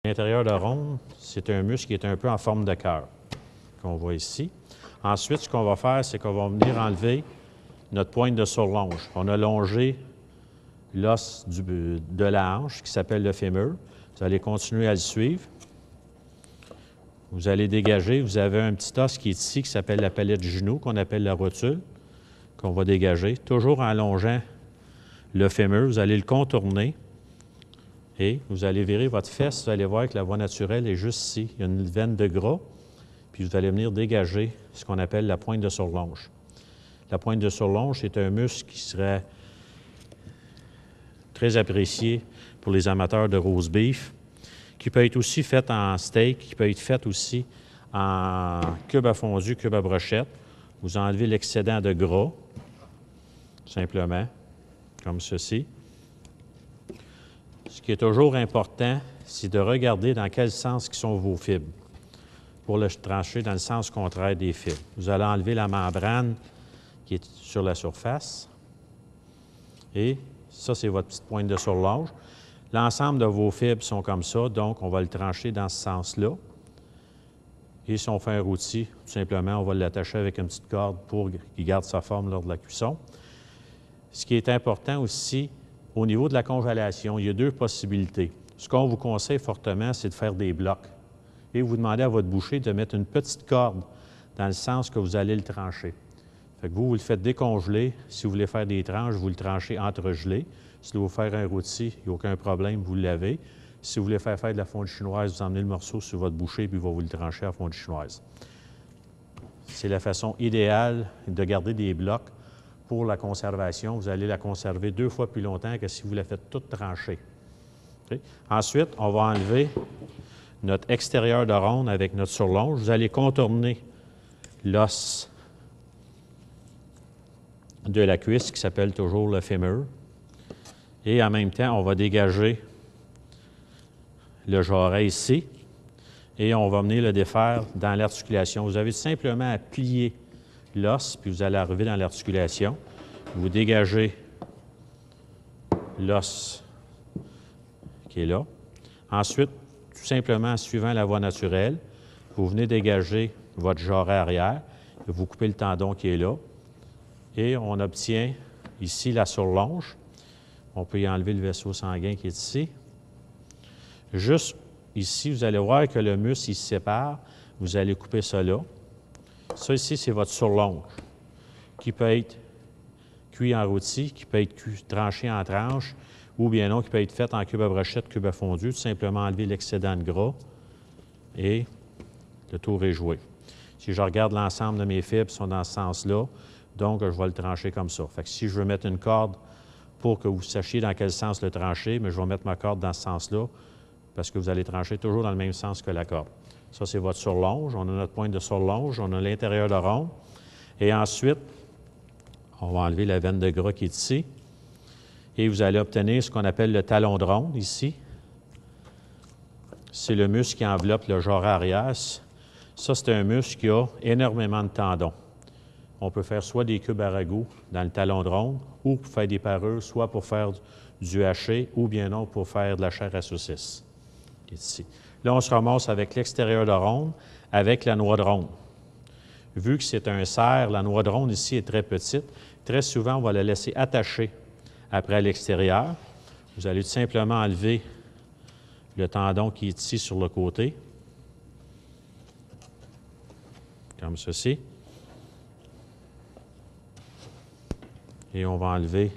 L'intérieur de ronde, c'est un muscle qui est un peu en forme de cœur, qu'on voit ici. Ensuite, ce qu'on va faire, c'est qu'on va venir enlever notre pointe de surlonge. On a longé l'os de la hanche qui s'appelle le fémur. Vous allez continuer à le suivre. Vous allez dégager. Vous avez un petit os qui est ici qui s'appelle la palette du genou, qu'on appelle la rotule, qu'on va dégager. Toujours en longeant le fémur, vous allez le contourner et vous allez virer votre fesse. Vous allez voir que la voie naturelle est juste ici. Il y a une veine de gras, puis vous allez venir dégager ce qu'on appelle la pointe de surlonge. La pointe de surlonge, c'est un muscle qui serait très apprécié pour les amateurs de roast beef, qui peut être aussi fait en steak, qui peut être fait aussi en cube à fondu, cube à brochette. Vous enlevez l'excédent de gras, simplement, comme ceci. Ce qui est toujours important, c'est de regarder dans quel sens sont vos fibres pour le trancher dans le sens contraire des fibres. Vous allez enlever la membrane qui est sur la surface et ça, c'est votre petite pointe de surlonge. L'ensemble de vos fibres sont comme ça, donc on va le trancher dans ce sens-là. Et si on fait un rôti, tout simplement, on va l'attacher avec une petite corde pour qu'il garde sa forme lors de la cuisson. Ce qui est important aussi, au niveau de la congélation, il y a deux possibilités. Ce qu'on vous conseille fortement, c'est de faire des blocs. Et vous demandez à votre boucher de mettre une petite corde dans le sens que vous allez le trancher. Fait que vous le faites décongeler. Si vous voulez faire des tranches, vous le tranchez entregelé. Si vous voulez faire un rôti, il n'y a aucun problème, vous le lavez. Si vous voulez faire de la fondue chinoise, vous emmenez le morceau sur votre boucher puis il va vous le trancher à fondue chinoise. C'est la façon idéale de garder des blocs pour la conservation. Vous allez la conserver 2 fois plus longtemps que si vous la faites toute tranchée. Okay? Ensuite, on va enlever notre extérieur de ronde avec notre surlonge. Vous allez contourner l'os de la cuisse qui s'appelle toujours le fémur. Et en même temps, on va dégager le jarret ici et on va venir le défaire dans l'articulation. Vous avez simplement à plier l'os, puis vous allez arriver dans l'articulation. Vous dégagez l'os qui est là. Ensuite, tout simplement, suivant la voie naturelle, vous venez dégager votre jarret arrière, vous coupez le tendon qui est là, et on obtient ici la surlonge. On peut y enlever le vaisseau sanguin qui est ici. Juste ici, vous allez voir que le muscle, il se sépare. Vous allez couper ça là. Ça ici, c'est votre surlonge, qui peut être cuit en rôti, qui peut être tranché en tranches, ou bien non, qui peut être fait en cube à brochette, cube à fondu. Tout simplement enlever l'excédent de gras et le tour est joué. Si je regarde l'ensemble de mes fibres, sont dans ce sens-là, donc je vais le trancher comme ça. Fait que si je veux mettre une corde pour que vous sachiez dans quel sens le trancher, mais je vais mettre ma corde dans ce sens-là parce que vous allez trancher toujours dans le même sens que la corde. Ça, c'est votre surlonge. On a notre pointe de surlonge, on a l'intérieur de ronde. Et ensuite, on va enlever la veine de gras qui est ici. Et vous allez obtenir ce qu'on appelle le talon de ronde, ici. C'est le muscle qui enveloppe le jarret arrière. Ça, c'est un muscle qui a énormément de tendons. On peut faire soit des cubes à ragoût dans le talon de ronde, ou pour faire des parures, soit pour faire du haché, ou bien non, pour faire de la chair à saucisse. Ici. Là, on se ramasse avec l'extérieur de ronde, avec la noix de ronde. Vu que c'est un cerf, la noix de ronde ici est très petite. Très souvent, on va la laisser attachée après à l'extérieur. Vous allez tout simplement enlever le tendon qui est ici sur le côté, comme ceci. Et on va enlever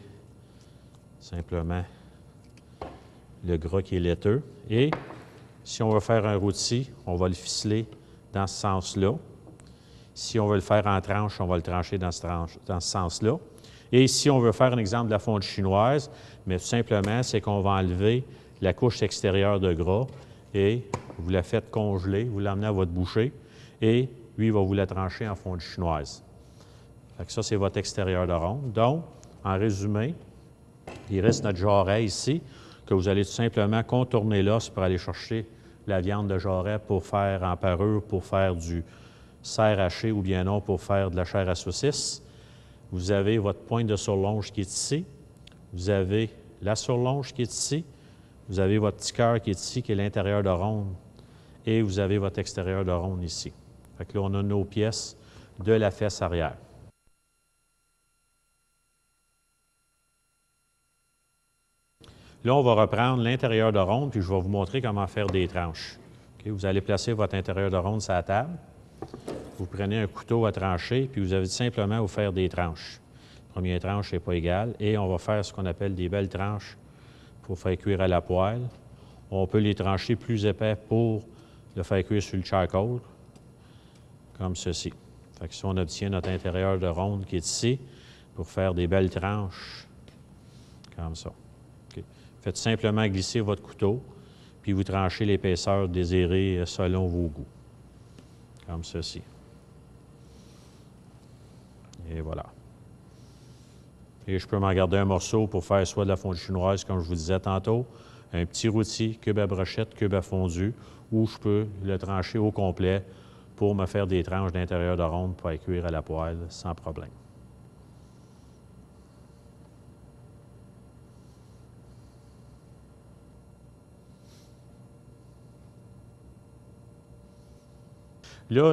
simplement le gras qui est laiteux. Et si on veut faire un rôti, on va le ficeler dans ce sens-là. Si on veut le faire en tranche, on va le trancher dans ce sens-là. Et si on veut faire un exemple de la fondue chinoise, mais tout simplement, c'est qu'on va enlever la couche extérieure de gras et vous la faites congeler, vous l'emmenez à votre boucher et lui, il va vous la trancher en fondue chinoise. Fait que ça, c'est votre extérieur de ronde. Donc, en résumé, il reste notre jarret ici, que vous allez tout simplement contourner l'os pour aller chercher la viande de jarret pour faire en parure, pour faire du cerf haché ou bien non, pour faire de la chair à saucisse. Vous avez votre pointe de surlonge qui est ici. Vous avez la surlonge qui est ici. Vous avez votre petit cœur qui est ici, qui est l'intérieur de ronde, et vous avez votre extérieur de ronde ici. Fait que là, on a nos pièces de la fesse arrière. Là, on va reprendre l'intérieur de ronde, puis je vais vous montrer comment faire des tranches. Okay? Vous allez placer votre intérieur de ronde sur la table. Vous prenez un couteau à trancher, puis vous avez simplement à vous faire des tranches. La première tranche n'est pas égale, et on va faire ce qu'on appelle des belles tranches pour faire cuire à la poêle. On peut les trancher plus épais pour le faire cuire sur le charcoal, comme ceci. Fait que si on obtient notre intérieur de ronde qui est ici, pour faire des belles tranches, comme ça. Okay. Faites simplement glisser votre couteau, puis vous tranchez l'épaisseur désirée selon vos goûts, comme ceci. Et voilà. Et je peux m'en garder un morceau pour faire soit de la fondue chinoise, comme je vous disais tantôt, un petit rôti, cube à brochette, cube à fondu, ou je peux le trancher au complet pour me faire des tranches d'intérieur de ronde pour cuire à la poêle sans problème. Là,